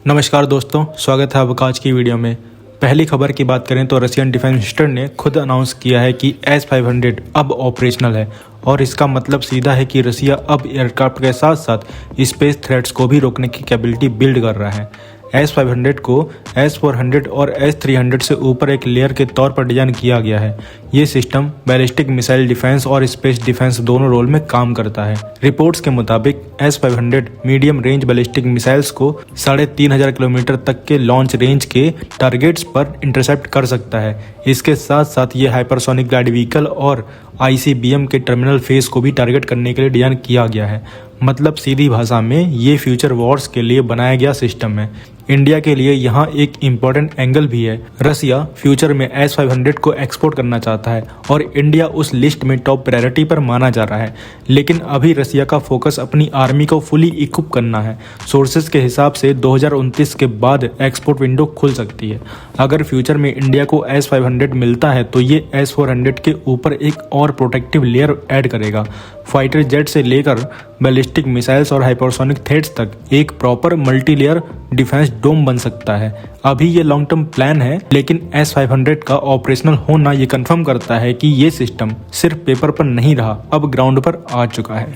नमस्कार दोस्तों, स्वागत है आपका आज की वीडियो में। पहली खबर की बात करें तो रशियन डिफेंस मिनिस्टर ने खुद अनाउंस किया है कि S-500 अब ऑपरेशनल है और इसका मतलब सीधा है कि रसिया अब एयरक्राफ्ट के साथ साथ स्पेस थ्रेट्स को भी रोकने की कैपेबिलिटी बिल्ड कर रहा है। S-500 को S-400 और S-300 से ऊपर एक लेयर के तौर पर डिजाइन किया गया है। ये सिस्टम बैलिस्टिक मिसाइल डिफेंस और स्पेस डिफेंस दोनों रोल में काम करता है। रिपोर्ट्स के मुताबिक S-500 medium range ballistic missiles को 3500 किलोमीटर तक के लॉन्च रेंज के टारगेट्स पर इंटरसेप्ट कर सकता है। इसके साथ साथ ये हाइपरसोनिक गाइड व्हीकल और ICBM के टर्मिनल फेस को भी टारगेट करने के लिए डिजाइन किया गया है। मतलब सीधी भाषा में ये फ्यूचर वॉर्स के लिए बनाया गया सिस्टम है। इंडिया के लिए यहाँ एक इम्पोर्टेंट एंगल भी है। रसिया फ्यूचर में S-500 को एक्सपोर्ट करना चाहता है और इंडिया उस लिस्ट में टॉप प्रायोरिटी पर माना जा रहा है। लेकिन अभी रसिया का फोकस अपनी आर्मी को फुली इक्विप करना है। सोर्सेज के हिसाब से 2029 के बाद एक्सपोर्ट विंडो खुल सकती है। अगर फ्यूचर में इंडिया को S-500 मिलता है तो ये S-400 के ऊपर एक और प्रोटेक्टिव लेयर ऐड करेगा। फाइटर जेट से लेकर बैलिस्टिक मिसाइल्स और हाइपरसोनिक थ्रेट्स तक एक प्रॉपर मल्टी लेयर डिफेंस डोम बन सकता है। अभी ये लॉन्ग टर्म प्लान है, लेकिन S-500 का ऑपरेशनल होना ये कंफर्म करता है कि ये सिस्टम सिर्फ पेपर पर नहीं रहा, अब ग्राउंड पर आ चुका है।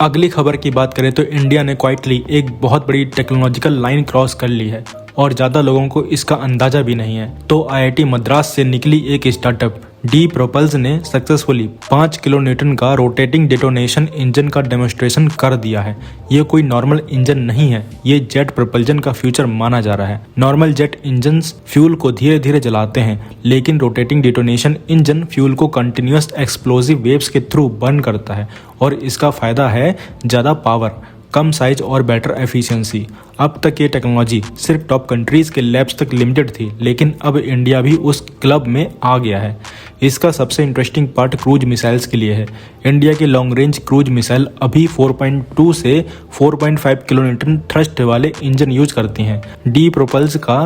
अगली खबर की बात करें तो इंडिया ने क्वाइटली एक बहुत बड़ी टेक्नोलॉजिकल लाइन क्रॉस कर ली है और ज़्यादा लोगों को इसका अंदाजा भी नहीं है। तो IIT मद्रास से निकली एक स्टार्टअप डी प्रोपल्स ने सक्सेसफुली 5 किलो न्यूटन का रोटेटिंग डेटोनेशन इंजन का डेमोन्स्ट्रेशन कर दिया है। ये कोई नॉर्मल इंजन नहीं है, ये जेट प्रोपल्जन का फ्यूचर माना जा रहा है। नॉर्मल जेट इंजन्स फ्यूल को धीरे धीरे जलाते हैं, लेकिन रोटेटिंग डेटोनेशन इंजन फ्यूल को कंटिन्यूअस एक्सप्लोसिव वेव्स के थ्रू बर्न करता है और इसका फायदा है ज़्यादा पावर, कम साइज और बेटर एफिशिएंसी। अब तक ये टेक्नोलॉजी सिर्फ टॉप कंट्रीज के लैब्स तक लिमिटेड थी, लेकिन अब इंडिया भी उस क्लब में आ गया है। इसका सबसे इंटरेस्टिंग पार्ट क्रूज मिसाइल्स के लिए है। इंडिया की लॉन्ग रेंज क्रूज मिसाइल अभी 4.2 से 4.5 किलो न्यूटन थ्रस्ट वाले इंजन यूज करती हैं। डी प्रोपल्स का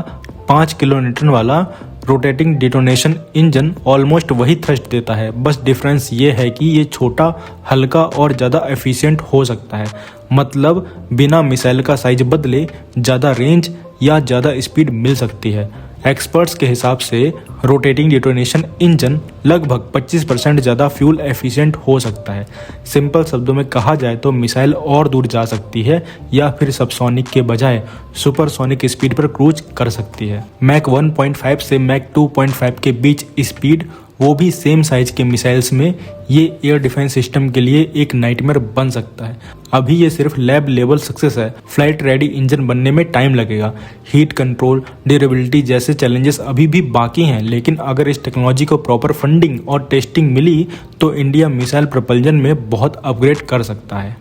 5 किलो न्यूटन वाला रोटेटिंग डेटोनेशन इंजन ऑलमोस्ट वही थ्रस्ट देता है, बस डिफरेंस ये है कि ये छोटा, हल्का और ज़्यादा एफिशिएंट हो सकता है। मतलब बिना मिसाइल का साइज बदले ज़्यादा रेंज या ज़्यादा स्पीड मिल सकती है। एक्सपर्ट्स के हिसाब से रोटेटिंग डेटोनेशन इंजन लगभग 25% ज़्यादा फ्यूल एफिशिएंट हो सकता है। सिंपल शब्दों में कहा जाए तो मिसाइल और दूर जा सकती है या फिर सबसोनिक के बजाय सुपरसोनिक स्पीड पर क्रूज कर सकती है। मैक 1.5 से मैक 2.5 के बीच स्पीड, वो भी सेम साइज के मिसाइल्स में, ये एयर डिफेंस सिस्टम के लिए एक नाइटमेयर बन सकता है। अभी ये सिर्फ लैब लेवल सक्सेस है, फ्लाइट रेडी इंजन बनने में टाइम लगेगा। हीट कंट्रोल, ड्यूरेबिलिटी जैसे चैलेंजेस अभी भी बाकी हैं, लेकिन अगर इस टेक्नोलॉजी को प्रॉपर फंडिंग और टेस्टिंग मिली तो इंडिया मिसाइल प्रपल्जन में बहुत अपग्रेड कर सकता है।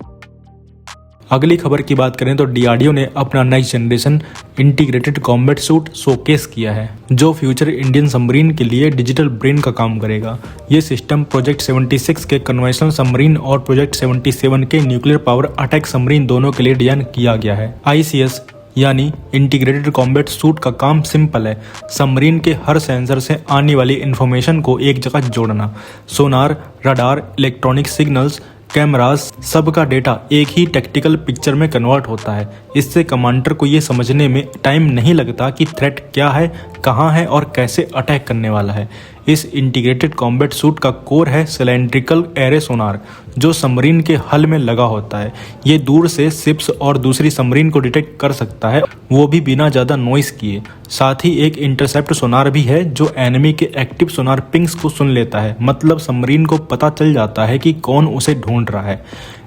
अगली खबर की बात करें तो DRDO ने अपना next generation integrated combat suit showcase किया है, जो फ्यूचर इंडियन सबमरीन के लिए डिजिटल ब्रेन का काम करेगा। ये सिस्टम प्रोजेक्ट 76 के कन्वेंशनल सबमरीन और प्रोजेक्ट 77 के न्यूक्लियर पावर अटैक सबमरीन दोनों के लिए डिजाइन किया गया है। ICS यानी इंटीग्रेटेड कॉम्बैट सूट का काम सिंपल है, सबमरीन के हर सेंसर से आने वाली इंफॉर्मेशन को एक जगह जोड़ना। सोनार, रडार, इलेक्ट्रॉनिक सिग्नल्स, कैमरास, सबका डेटा एक ही टैक्टिकल पिक्चर में कन्वर्ट होता है। इससे कमांडर को ये समझने में टाइम नहीं लगता कि थ्रेट क्या है, कहाँ है और कैसे अटैक करने वाला है। इस इंटीग्रेटेड कॉम्बैट सूट का कोर है सिलेंड्रिकल एरे सोनार, जो सबमरीन के हल में लगा होता है। ये दूर से शिप्स और दूसरी सबमरीन को डिटेक्ट कर सकता है, वो भी बिना ज़्यादा नॉइस किए। साथ ही एक इंटरसेप्ट सोनार भी है जो एनिमी के एक्टिव सोनार पिंग्स को सुन लेता है। मतलब सबमरीन को पता चल जाता है कि कौन उसे ढूंढ रहा है।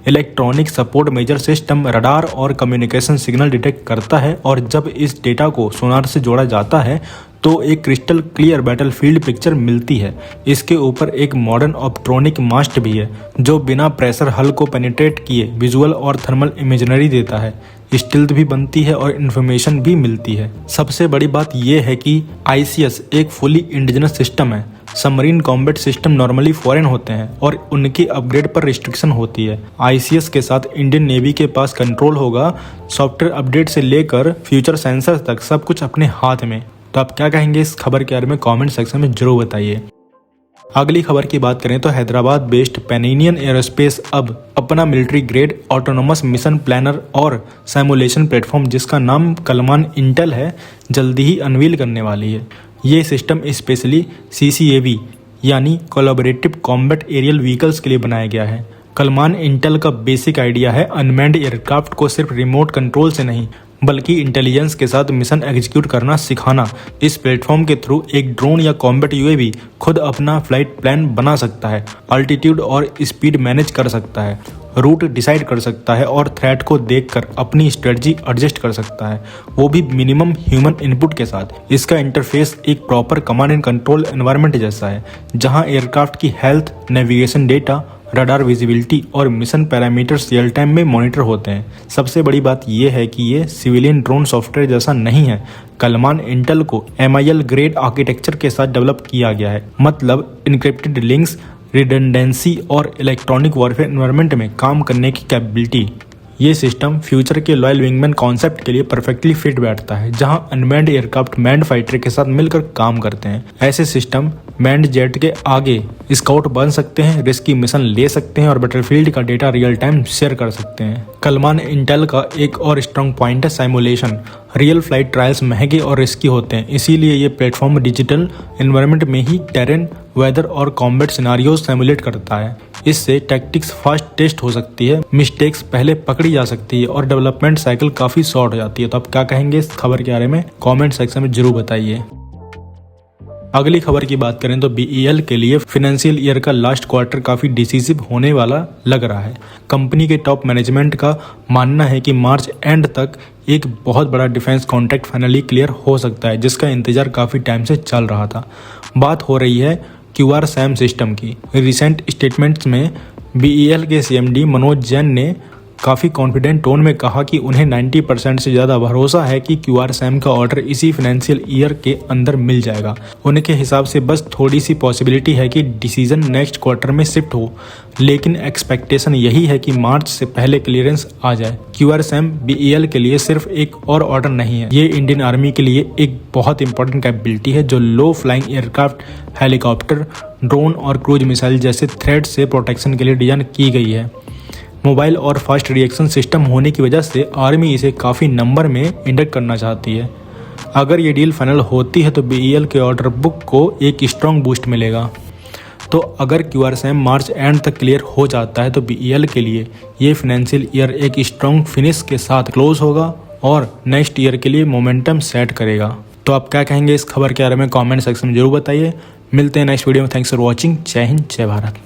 Electronic support measure system radar और कम्युनिकेशन सिग्नल डिटेक्ट करता है और जब इस डेटा को सोनार से जोड़ा जाता है तो एक क्रिस्टल क्लियर बैटलफील्ड पिक्चर मिलती है। इसके ऊपर एक मॉडर्न ऑप्ट्रॉनिक मास्ट भी है, जो बिना प्रेशर हल को पेनिट्रेट किए विजुअल और थर्मल इमेजनरी देता है। स्टिल्थ भी बनती है और इन्फॉर्मेशन भी मिलती है। सबसे बड़ी बात यह है कि ICS एक फुली इंडिजिनस सिस्टम है। Submarine combat system normally foreign होते हैं और उनकी अपग्रेड पर रिस्ट्रिक्शन होती है। ICS के साथ इंडियन नेवी के पास कंट्रोल होगा, सॉफ्टवेयर अपडेट से लेकर फ्यूचर सेंसर तक सब कुछ अपने हाथ में। तो आप क्या कहेंगे इस खबर के बारे में कमेंट सेक्शन में जरूर बताइए। अगली खबर की बात करें तो हैदराबाद बेस्ड पैनिनियन एरोस्पेस अब अपना military grade autonomous mission planner और सिमुलेशन प्लेटफॉर्म जिसका नाम कलमान इंटेल है जल्दी ही अनवील करने वाली है। ये सिस्टम स्पेशली CCAV यानी कोलैबोरेटिव कॉम्बैट एरियल व्हीकल्स के लिए बनाया गया है। कलमान इंटेल का बेसिक आइडिया है अनमैन्ड एयरक्राफ्ट को सिर्फ रिमोट कंट्रोल से नहीं बल्कि इंटेलिजेंस के साथ मिशन एग्जीक्यूट करना सिखाना। इस प्लेटफॉर्म के थ्रू एक ड्रोन या कॉम्बैट UAV खुद अपना फ्लाइट प्लान बना सकता है, अल्टीट्यूड और स्पीड मैनेज कर सकता है, रूट डिसाइड कर सकता है और थ्रेट को देखकर अपनी स्ट्रेटजी एडजस्ट कर सकता है, वो भी मिनिमम ह्यूमन इनपुट के साथ। इसका इंटरफेस एक proper command and control environment जैसा है जहां एयरक्राफ्ट की health, navigation data, radar visibility और मिशन पैरामीटर्स रियल टाइम में मॉनिटर होते हैं। सबसे बड़ी बात यह है कि ये सिविलियन ड्रोन सॉफ्टवेयर जैसा नहीं है। कलमान इंटेल को MIL ग्रेड आर्किटेक्चर के साथ डेवलप किया गया है, मतलब इनक्रिप्टेड लिंक्स, रिडंडेंसी और इलेक्ट्रॉनिक वॉरफेयर एनवायरनमेंट में काम करने की कैपेबिलिटी। ये सिस्टम फ्यूचर के लॉयल विंगमैन कॉन्सेप्ट के लिए परफेक्टली फिट बैठता है जहां अनमैन्ड एयरक्राफ्ट मैन्ड फाइटर के साथ मिलकर काम करते हैं। ऐसे सिस्टम मैन्ड जेट के आगे स्काउट बन सकते हैं, रिस्की मिशन ले सकते हैं और बैटलफील्ड का डेटा रियल टाइम शेयर कर सकते हैं। कलमान इंटेल का एक और स्ट्रॉन्ग पॉइंट है सिमुलेशन। रियल फ्लाइट ट्रायल्स महंगे और रिस्की होते हैं, इसीलिए ये प्लेटफॉर्म डिजिटल एनवायरनमेंट में ही टेरेन, वेदर और कॉम्बैट सिनारियोज सिमुलेट करता है। इससे टैक्टिक्स फास्ट टेस्ट हो सकती है, मिस्टेक्स पहले पकड़ी जा सकती है और डेवलपमेंट साइकिल काफी शॉर्ट हो जाती है। तो आप क्या कहेंगे इस खबर के बारे में कमेंट सेक्शन में जरूर बताइए। अगली खबर की बात करें तो BEL के लिए फाइनेंशियल ईयर का लास्ट क्वार्टर काफी डिसीसिव होने वाला लग रहा है। कंपनी के टॉप मैनेजमेंट का मानना है कि मार्च एंड तक एक बहुत बड़ा डिफेंस कॉन्ट्रैक्ट फाइनली क्लियर हो सकता है जिसका इंतजार काफी टाइम से चल रहा था। बात हो रही है QRSAM सिस्टम की। रिसेंट स्टेटमेंट्स में BEL के CMD मनोज जैन ने काफ़ी कॉन्फिडेंट टोन में कहा कि उन्हें 90% से ज़्यादा भरोसा है कि QRSAM का ऑर्डर इसी फाइनेंशियल ईयर के अंदर मिल जाएगा। उनके हिसाब से बस थोड़ी सी पॉसिबिलिटी है कि डिसीजन नेक्स्ट क्वार्टर में शिफ्ट हो, लेकिन एक्सपेक्टेशन यही है कि मार्च से पहले क्लियरेंस आ जाए। QRSAM BEL के लिए सिर्फ एक और ऑर्डर नहीं है, ये इंडियन आर्मी के लिए एक बहुत इंपॉर्टेंट कैपेबिलिटी है जो लो फ्लाइंग एयरक्राफ्ट, हेलीकॉप्टर, ड्रोन और क्रूज मिसाइल जैसे थ्रेट से प्रोटेक्शन के लिए डिजाइन की गई है। मोबाइल और फास्ट रिएक्शन सिस्टम होने की वजह से आर्मी इसे काफ़ी नंबर में इंडक्ट करना चाहती है। अगर ये डील फाइनल होती है तो BEL के ऑर्डर बुक को एक स्ट्रॉन्ग बूस्ट मिलेगा। तो अगर QRSAM मार्च एंड तक क्लियर हो जाता है तो BEL के लिए ये फाइनेंशियल ईयर एक स्ट्रॉन्ग फिनिश के साथ क्लोज होगा और नेक्स्ट ईयर के लिए मोमेंटम सेट करेगा। तो आप क्या कहेंगे इस खबर के बारे में कमेंट सेक्शन में जरूर बताइए। मिलते हैं नेक्स्ट वीडियो में। Thanks for watching. जय हिंद, जय भारत।